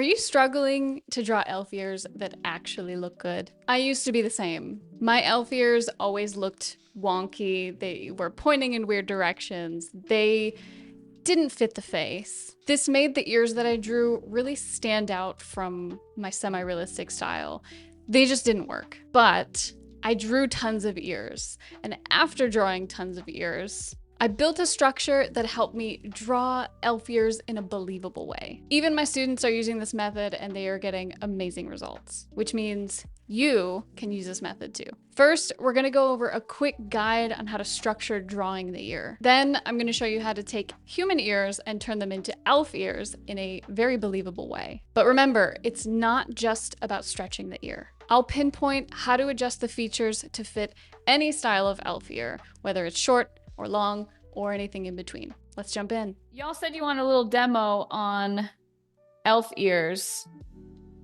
Are you struggling to draw elf ears that actually look good? I used to be the same. My elf ears always looked wonky. They were pointing in weird directions. They didn't fit the face. This made the ears that I drew really stand out from my semi-realistic style. They just didn't work. But I drew tons of ears, and after drawing tons of ears, I built a structure that helped me draw elf ears in a believable way. Even my students are using this method and they are getting amazing results, which means you can use this method too. First, we're gonna go over a quick guide on how to structure drawing the ear. Then I'm gonna show you how to take human ears and turn them into elf ears in a very believable way. But remember, it's not just about stretching the ear. I'll pinpoint how to adjust the features to fit any style of elf ear, whether it's short or long or anything in between. Let's jump in. Y'all said you want a little demo on elf ears.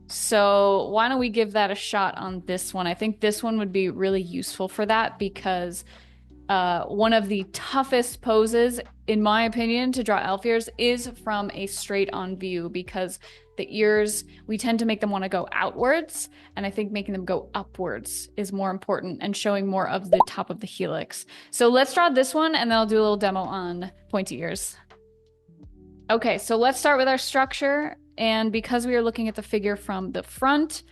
So why don't we give that a shot on this one? I think this one would be really useful for that because one of the toughest poses, in my opinion, to draw elf ears is from a straight on view because the ears, we tend to make them want to go outwards, and I think making them go upwards is more important and showing more of the top of the helix. So let's draw this one and then I'll do a little demo on pointy ears. Okay, so let's start with our structure. And because we are looking at the figure from the front,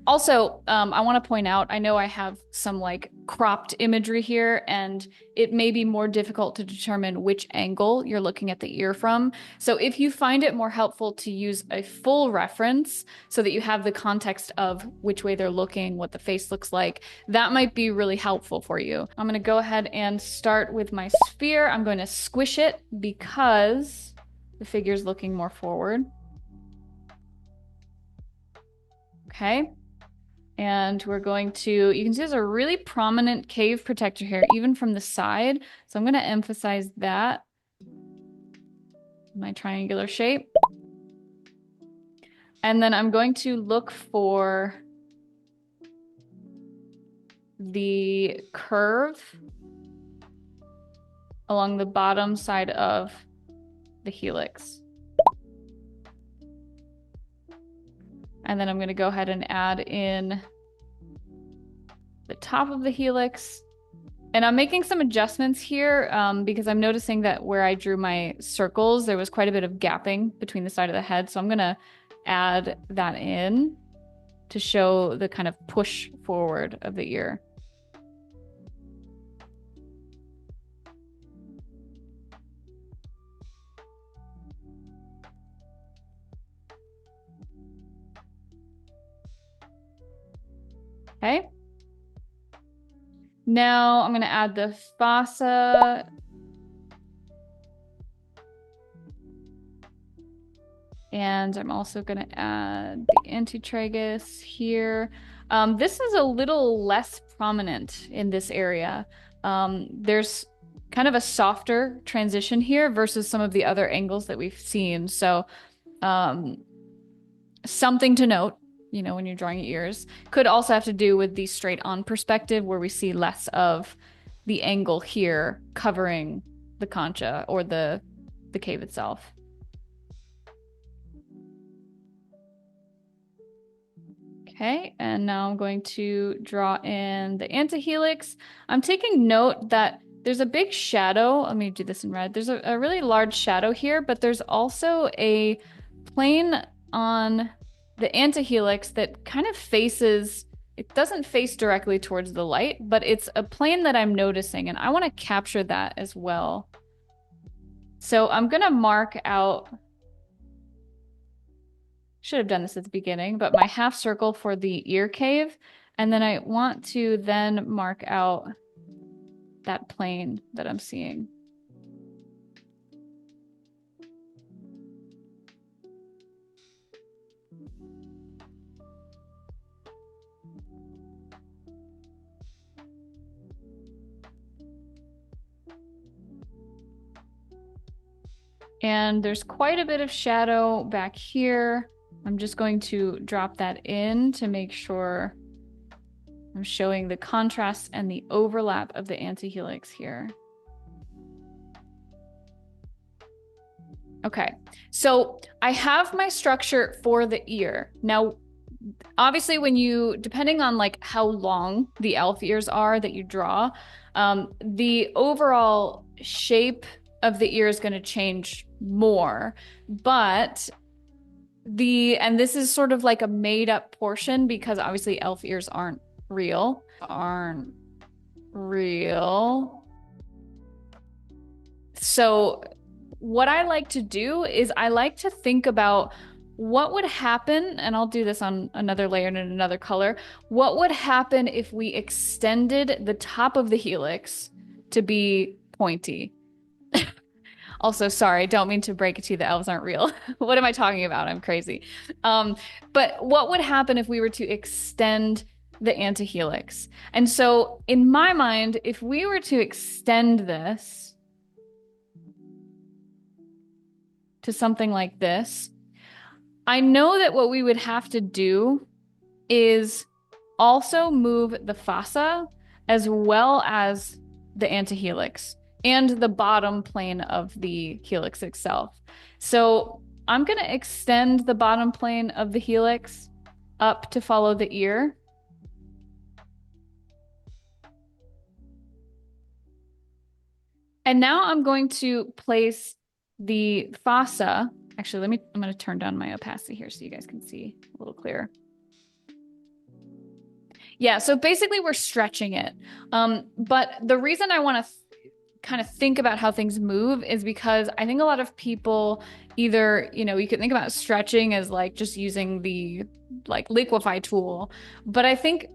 also, I want to point out, I know I have some like cropped imagery here, and it may be more difficult to determine which angle you're looking at the ear from. So if you find it more helpful to use a full reference so that you have the context of which way they're looking, what the face looks like, that might be really helpful for you. I'm going to go ahead and start with my sphere. I'm going to squish it because the figure's looking more forward. Okay. And we're going to, you can see there's a really prominent cave protector here, even from the side. So I'm going to emphasize that. My triangular shape. And then I'm going to look for the curve along the bottom side of the helix. And then I'm going to go ahead and add in the top of the helix. And I'm making some adjustments here because I'm noticing that where I drew my circles, there was quite a bit of gapping between the side of the head. So I'm going to add that in to show the kind of push forward of the ear. Okay. Now I'm going to add the fossa. And I'm also going to add the antitragus here. This is a little less prominent in this area. There's kind of a softer transition here versus some of the other angles that we've seen. So something to note, you know, when you're drawing ears. Could also have to do with the straight on perspective where we see less of the angle here covering the concha or the cave itself. Okay, and now I'm going to draw in the antihelix. I'm taking note that there's a big shadow. Let me do this in red. There's a really large shadow here, but there's also a plane on the antihelix that kind of faces, it doesn't face directly towards the light, but it's a plane that I'm noticing, and I want to capture that as well. So I'm going to mark out, should have done this at the beginning, but my half circle for the ear cave, and then I want to then mark out that plane that I'm seeing. And there's quite a bit of shadow back here. I'm just going to drop that in to make sure I'm showing the contrast and the overlap of the antihelix here. Okay, so I have my structure for the ear. Now, obviously when you, depending on like how long the elf ears are that you draw, the overall shape of the ear is going to change more. But and this is sort of like a made up portion because obviously elf ears aren't real. So what I like to do is I like to think about what would happen, and I'll do this on another layer and in another color. What would happen if we extended the top of the helix to be pointy? Also, sorry, don't mean to break it to you, the elves aren't real. What am I talking about? I'm crazy. Um, but what would happen if we were to extend the antihelix? And so in my mind, if we were to extend this to something like this, I know that what we would have to do is also move the fossa as well as the antihelix and the bottom plane of the helix itself. So I'm going to extend the bottom plane of the helix up to follow the ear. And now I'm going to place the fossa. Actually, I'm going to turn down my opacity here so you guys can see a little clearer. Yeah, so basically we're stretching it. But the reason I want to kind of think about how things move is because I think a lot of people either, you could think about stretching as like just using the like liquefy tool, but I think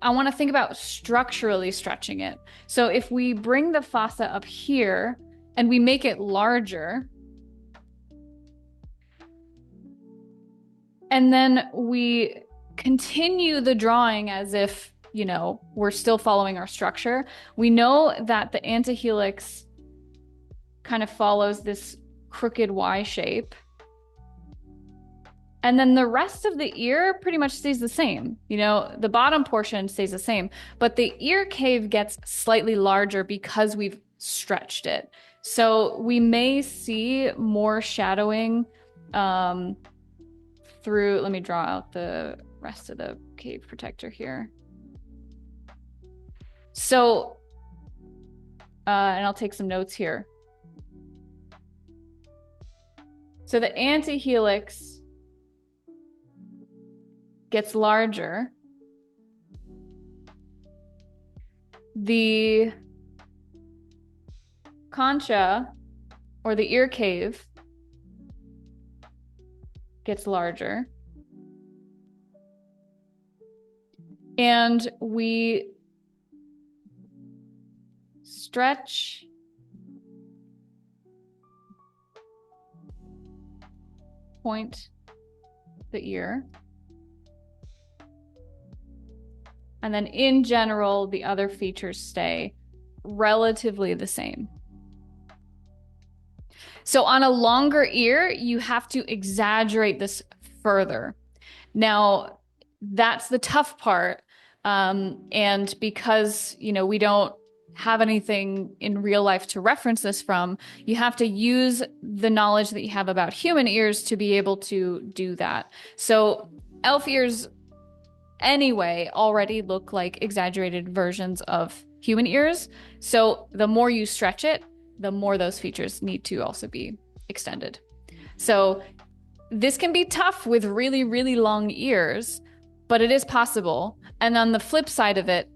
I want to think about structurally stretching it. So if we bring the fossa up here and we make it larger, and then we continue the drawing as if, we're still following our structure, we know that the antihelix kind of follows this crooked Y shape. And then the rest of the ear pretty much stays the same. The bottom portion stays the same, but the ear cave gets slightly larger because we've stretched it. So we may see more shadowing through, let me draw out the rest of the cave protector here. So, and I'll take some notes here. So the antihelix gets larger. The concha or the ear cave gets larger. And we stretch point the ear. And then in general, the other features stay relatively the same. So on a longer ear, you have to exaggerate this further. Now, that's the tough part. And because, we don't have anything in real life to reference this from, you have to use the knowledge that you have about human ears to be able to do that. So elf ears anyway already look like exaggerated versions of human ears. So the more you stretch it, the more those features need to also be extended. So this can be tough with really, really long ears, but it is possible. And on the flip side of it,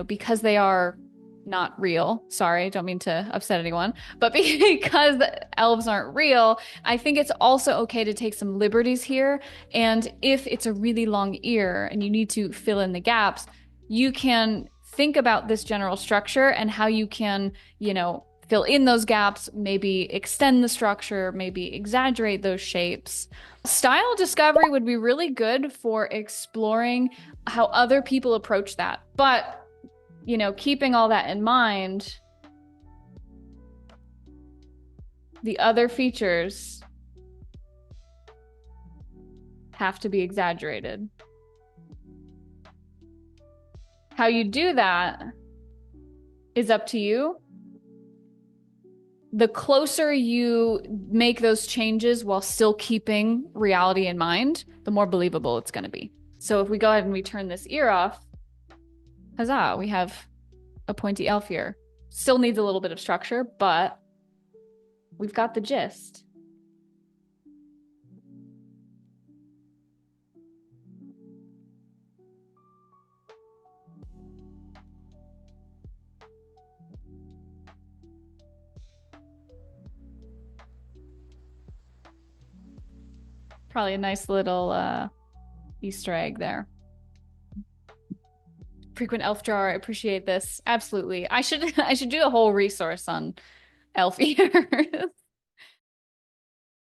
because they are not real, sorry, don't mean to upset anyone, but because elves aren't real, I think it's also okay to take some liberties here. And if it's a really long ear and you need to fill in the gaps, you can think about this general structure and how you can, fill in those gaps, maybe extend the structure, maybe exaggerate those shapes. Style discovery would be really good for exploring how other people approach that. But, keeping all that in mind, the other features have to be exaggerated. How you do that is up to you. the closer you make those changes while still keeping reality in mind, the more believable it's going to be. So if we go ahead and we turn this ear off, huzzah, we have a pointy elf ear. Still needs a little bit of structure, but we've got the gist. Probably a nice little Easter egg there. Frequent elf jar, I appreciate this. Absolutely. I should I should do a whole resource on elf ears.